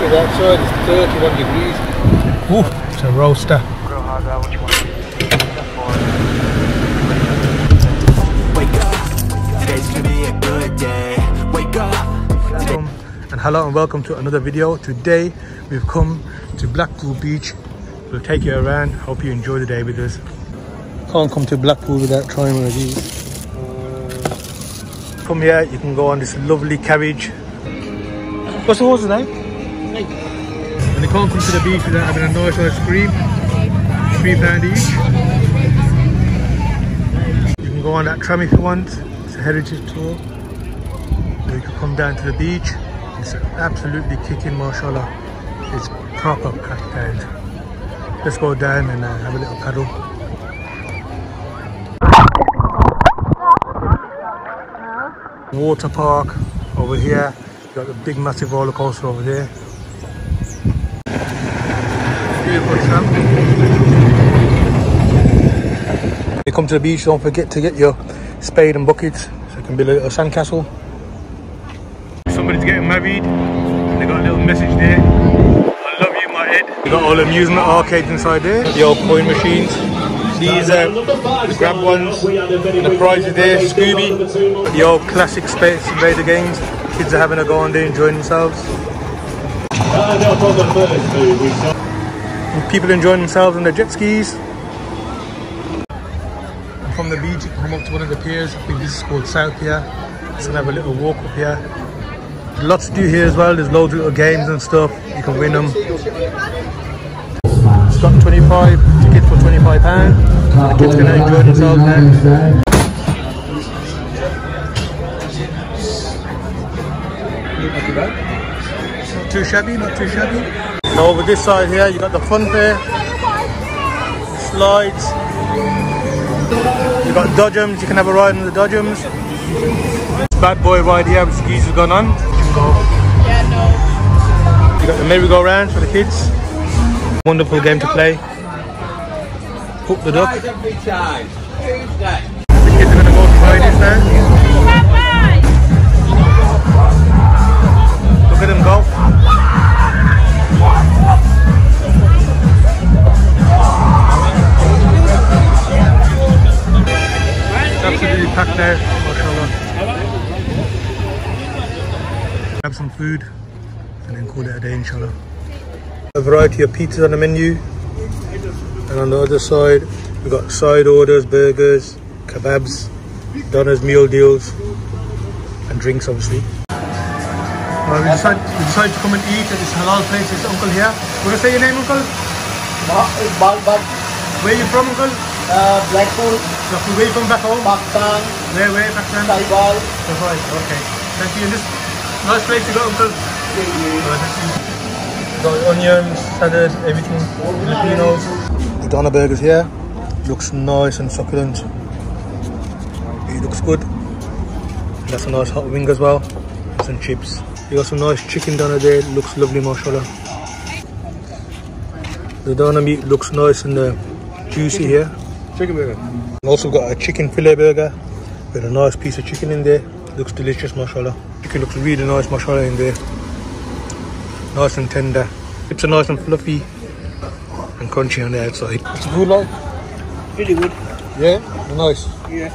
temperature outside is 31 degrees. Ooh, it's a roaster. Wake up, today's gonna be a good day. Wake up. And hello and welcome to another video. Today we've come to Blackpool Beach. We'll take you around. Hope you enjoy the day with us. Can't come to Blackpool without trying one of these. From here you can go on this lovely carriage. What's the horse's name? And you can't come to the beach without having a nice ice cream. £3 each. You can go on that tram if you want. It's a heritage tour. Or you can come down to the beach. It's absolutely kicking, mashallah. It's proper packed out. Let's go down and have a little paddle. Water park over here. You've got the big massive roller coaster over there. Beautiful tram. When you come to the beach, don't forget to get your spade and buckets so it can build a little sandcastle. Somebody's getting married. They got a little message there. I love you, my head. You got all the amusement arcades inside there. The old coin machines. These are the grab ones. And the prizes there. Scooby. The old classic Space Invader games. Kids are having a go on there, enjoying themselves. And people enjoying themselves on their jet skis. And from the beach, you can come up to one of the piers. I think this is called South Pier. Just gonna have a little walk up here. There's lots to do here as well. There's loads of little games and stuff. You can win them. It's got 25 tickets for £25. The kids are going to enjoy themselves now. Not too shabby, not too shabby. So over this side here, you got the fun fair, slides. You got dodgems. You can have a ride on the dodgems. Bad boy ride here with skis has gone on. Yeah, no. You got the merry-go-round for the kids. Wonderful game to play. Hook the duck. The kids are going to go try this now. Look at them go. Absolutely packed now, mashallah. Grab some food and then call it a day, inshallah. A variety of pizzas on the menu, and on the other side we've got side orders, burgers, kebabs, donuts, meal deals and drinks obviously. We decided to come and eat at this halal place. This uncle here. Want to say your name, uncle? Balbag. Where are you from, uncle? Blackpool. Blackpool. Where are you from back home? Pakistan. Where Pakistan? Salibal. Okay. Thank you. This nice place you got, uncle. Got onions, salad, everything. Filipinos. The doner burgers here. Looks nice and succulent. It looks good. That's a nice hot wing as well. Some chips. You got some nice chicken doner there. It looks lovely, mashallah. The doner meat looks nice and juicy here. Chicken burger. Also got a chicken fillet burger with a nice piece of chicken in there. Looks delicious, mashallah. Chicken looks really nice, mashallah, in there. Nice and tender. Chips are nice and fluffy and crunchy on the outside. What's the food like? Pretty good. Yeah? Nice. Yeah.